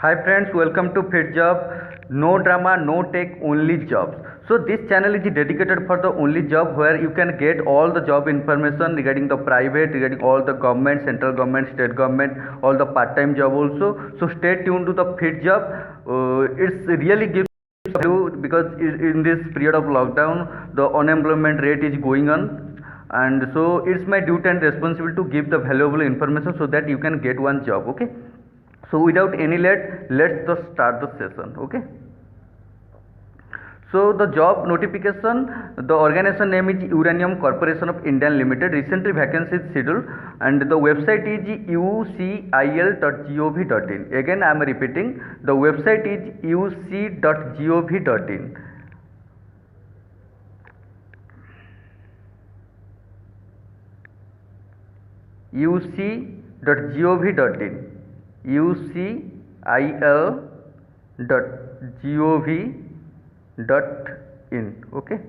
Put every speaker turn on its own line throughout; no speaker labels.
Hi friends, welcome to Fit Job. No drama, no tech, only jobs. So this channel is dedicated for the only job where you can get all the job information regarding the private, regarding all the government, central government, state government, all the part-time job also. So stay tuned to the Fit Job. It's really gives value because in this period of lockdown, the unemployment rate is going on, and so it's my duty and responsibility to give the valuable information so that you can get one job. Okay. So without any let's just start the session. Okay. So the job notification, the organization name is Uranium Corporation of India Limited. Recently vacancy is scheduled, and the website is ucil.gov.in. Again I am repeating, the website is uc.gov.in. uc.gov.in. ucil.gov.in. Okay.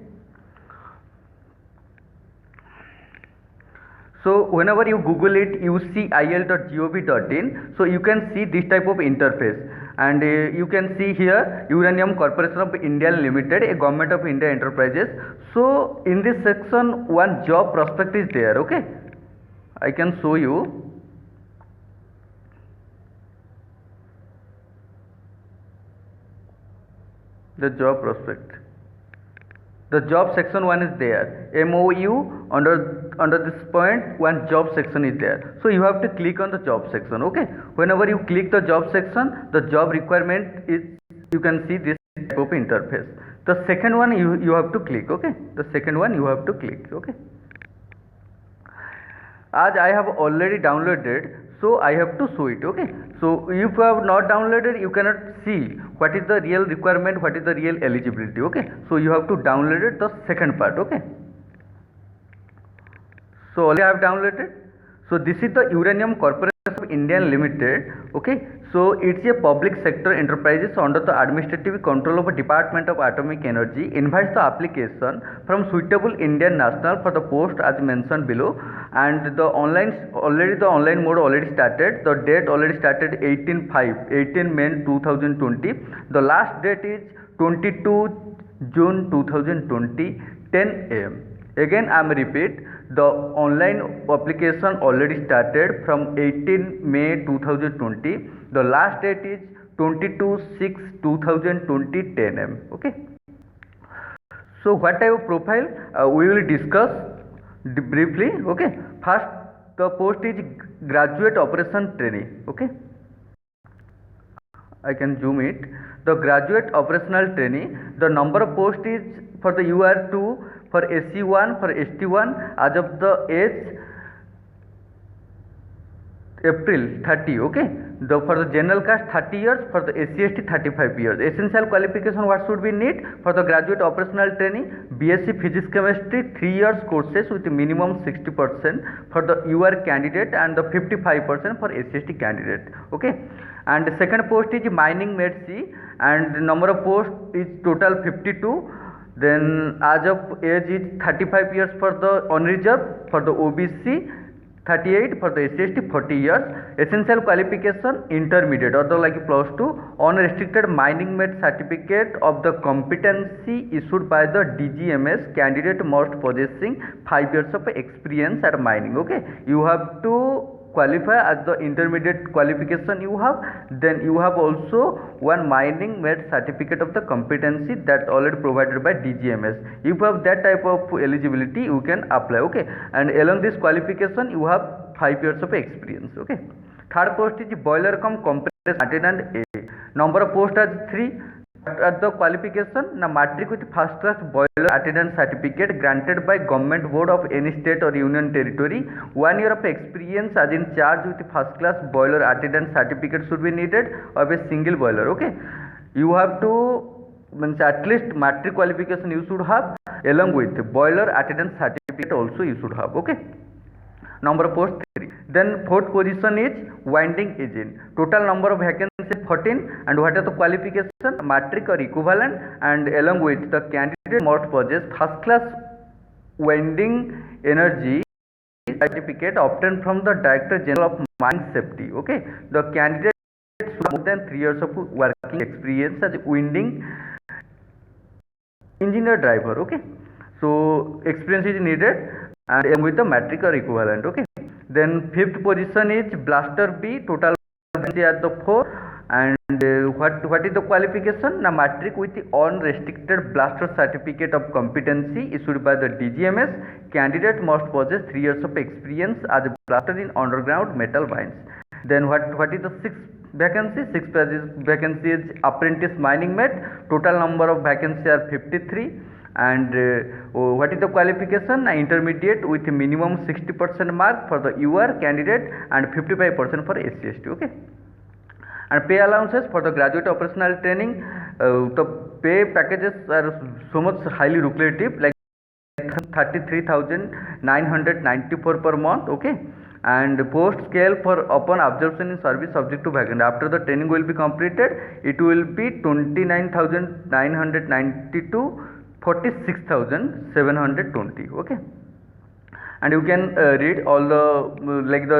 So whenever you google it ucil.gov.in, so you can see this type of interface, and you can see here Uranium Corporation of India Limited, a government of India enterprises. So in this section one job prospect is there. Okay, I can show you. The job prospect, the job section one is there, MOU. Under this point one job section is there, so you have to click on the job section. Okay, whenever you click the job section, the job requirement is, you can see this type of interface. The second one you have to click. Okay, the second one you have to click. Okay, as I have already downloaded, so I have to show it. Okay, so if you have not downloaded, you cannot see what is the real requirement, what is the real eligibility. Okay, so you have to download it, the second part. Okay, so already I have downloaded. So this is the Uranium Corporation of India Limited. Okay, so it's a public sector enterprises under the administrative control of a Department of Atomic Energy. Invites the application from suitable Indian national for the post as mentioned below, and the online mode already started. The date already started 18 May 2020. The last date is 22 June 2020, 10 am. Again I am repeat, the online application already started from 18 May 2020. The last date is 22/6/2020, 10 am. Okay. So what type of profile we will discuss briefly. Okay. First, the post is graduate operation trainee. Okay. I can zoom it. The graduate operational trainee, the number of post is for the UR2, for SC1, for ST1, as of the age April 30. Okay, for the general caste 30 years, for the SC/ST 35 years. Essential qualification what should be need for the graduate operational training: BSc Physics Chemistry 3 years courses with minimum 60% for the UR candidate and the 55% for SC/ST candidate. Okay, and the second post is mining med C, and the number of post is total 52. Then as of age is 35 years for the unreserved, for the OBC 38, for the SC/ST 40 years. Essential qualification intermediate or the like +2, unrestricted mining med certificate of the competency issued by the DGMS. Candidate must possessing 5 years of experience at mining. Okay, you have to qualify as the intermediate qualification you have, then you have also one mining med certificate of the competency that already provided by DGMS. If you have that type of eligibility, you can apply. Okay, and along this qualification you have 5 years of experience. Okay, third post is boiler cum compressor attendant A. Number of post as 3. At the qualification, na matric with first class boiler attendant certificate granted by government board of any state or union territory. 1 year of experience as in charge with first class boiler attendant certificate should be needed of a single boiler. Okay, you have to means at least matric qualification you should have, along with boiler attendant certificate also you should have. Okay, number of post 3. Then fourth position is winding agent. Total number of vacancies 14, and what are the qualification? Matric or equivalent, and along with the candidate must possess first class winding energy certificate obtained from the Director General of Mine Safety. Okay, the candidate more than 3 years of working experience as a winding engineer driver. Okay, so experience is needed and with the matric or equivalent. Okay, then fifth position is blaster B, total vacancy at the 4, and what is the qualification? Now matric with the unrestricted blaster certificate of competency issued by the DGMS. Candidate must possess 3 years of experience as a blaster in underground metal mines. Then what is the sixth vacancy? Sixth vacancy is apprentice mining mate. Total number of vacancies are 53. And what is the qualification? Intermediate with minimum 60% mark for the UR candidate and 55% for SC/ST. Okay, and pay allowances for the graduate operational training. The pay packages are so much highly lucrative, like 33,994 per month. Okay, and post scale for upon absorption in service subject to vacancy. After the training will be completed, it will be 29,992, 46,720. Okay, and you can read all the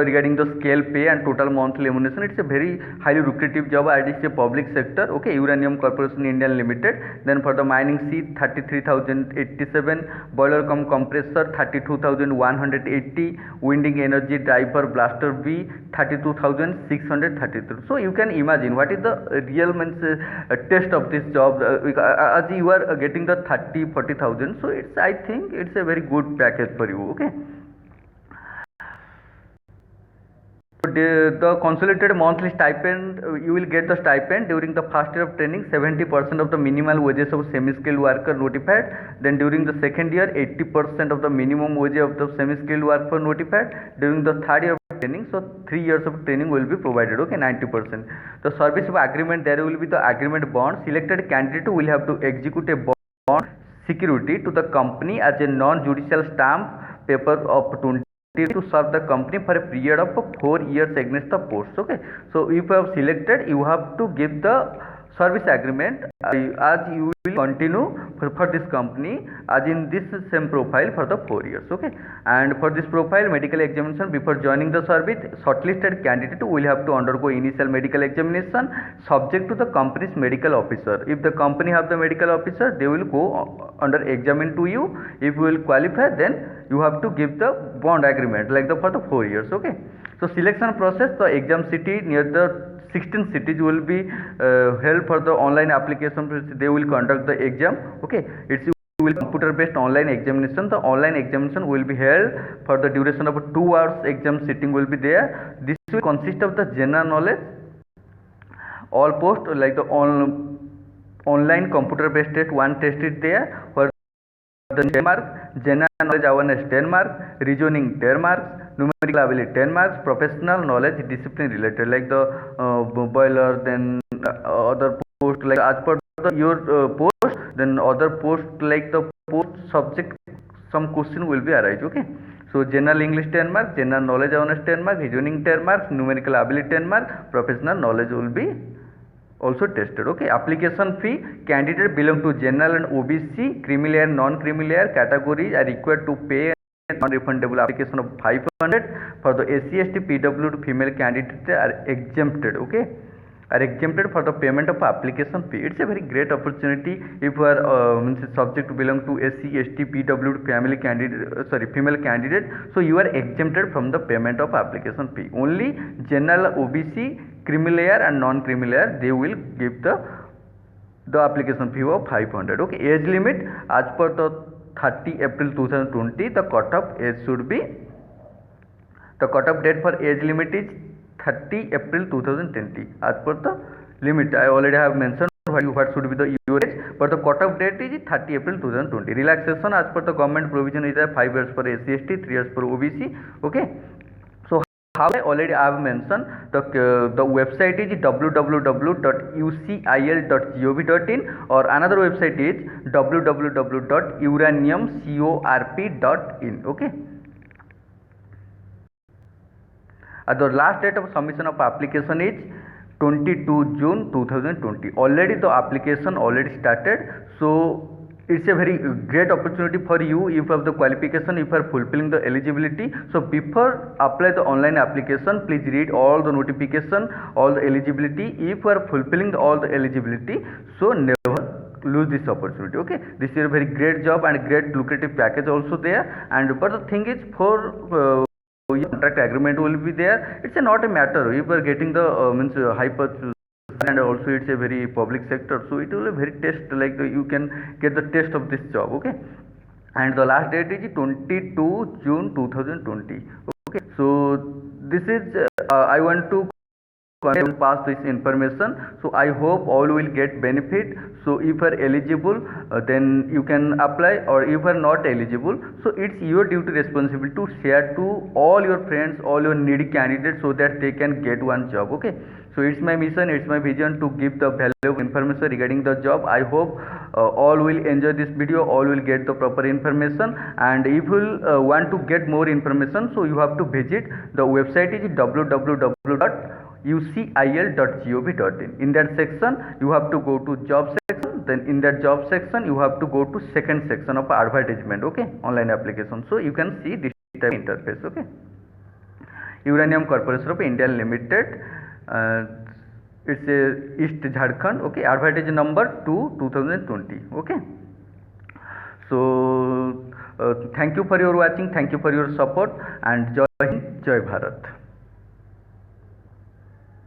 regarding the scale pay and total monthly remuneration. It's a very highly lucrative job and it's a public sector. Okay, Uranium Corporation India Limited. Then for the mining C, 33,087, boiler cum compressor 32,180, winding energy driver blaster B 32,633. So you can imagine what is the real test of this job, as you are getting the 40,000. So it's, I think it's a very good package for you. Okay, the consolidated monthly stipend, you will get the stipend during the first year of training 70% of the minimal wages of semi-skilled worker notified. Then during the second year 80% of the minimum wage of the semi-skilled worker notified. During the third year of training, so 3 years of training will be provided. Okay, 90%. The service of agreement, there will be the agreement bond. Selected candidate will have to execute a bond security to the company as a non-judicial stamp paper of 20 to serve the company for a period of 4 years against the post. Okay, so if you have selected, you have to give the service agreement as you will continue for this company as in this same profile for the 4 years. Okay, and for this profile medical examination before joining the service, shortlisted candidate will have to undergo initial medical examination subject to the company's medical officer. If the company have the medical officer, they will go under examine to you. If you will qualify, then you have to give the bond agreement for the 4 years. Okay, so selection process, the exam city near the 16 cities will be held for the online application. They will conduct the exam. Okay, it's computer based online examination. The online examination will be held for the duration of 2 hours. Exam sitting will be there. This will consist of the general knowledge, all post like the online computer based test. One test is there for the 10 marks, general knowledge awareness 10 marks, reasoning 10 marks, numerical ability 10 marks, professional knowledge discipline related like the boiler, then other post like as per your post, then other post like the post subject some question will be arise. Okay, so general English 10 marks, general knowledge awareness 10 marks, reasoning 10 marks, numerical ability 10 marks, professional knowledge will be also tested. Okay, application fee, candidate belong to general and OBC, creamy layer, non-creamy layer categories are required to pay non-refundable application of 500. For the SC/ST, PWD female candidates are exempted. Okay, are exempted for the payment of application fee. It's a very great opportunity if you are subject to belong to SC/ST, PWD family candidate, female candidate. So you are exempted from the payment of application fee. Only general, OBC, creamy layer and non-creamy layer, they will give the application fee of 500. Okay, age limit as per the 30 April 2020, the cutoff age should be, the cutoff date for age limit is 30 April 2020 as per the limit. I already have mentioned what should be the your age, but the cutoff date is 30 April 2020. Relaxation as per the government provision is 5 years for SC/ST, 3 years for OBC. Okay, so how I already have mentioned, the website is www.ucil.gov.in or another website is www.uraniumcorp.in. Okay, the last date of submission of application is 22 June 2020. Already the application already started, so it's a very great opportunity for you if you have the qualification, if you are fulfilling the eligibility. So before apply the online application, please read all the notification, all the eligibility. If you are fulfilling all the eligibility, so never lose this opportunity. Okay, this is a very great job and great lucrative package also there. And but the thing is, for contract agreement will be there. It's not a matter if you are getting the hyper, and also it's a very public sector, so it will be very test, like you can get the test of this job. Okay, and the last date is 22 June 2020. Okay, so this is I want to pass this information, so I hope all will get benefit. So if you are eligible, then you can apply, or if you are not eligible, so it's your duty responsibility to share to all your friends, all your needy candidates, so that they can get one job. Okay, so it's my mission, it's my vision to give the valuable information regarding the job. I hope all will enjoy this video, all will get the proper information. And if you want to get more information, so you have to visit the website is www.ucil.gov.in. In that section you have to go to job section, then in that job section you have to go to second section of advertisement. Okay, online application, so you can see this type of interface. Okay, Uranium Corporation of India Limited, it's a East Jharkhand. Okay, advertise number 2 2020. Okay, so thank you for your watching, thank you for your support, and Jai Hind, Jai Bharat.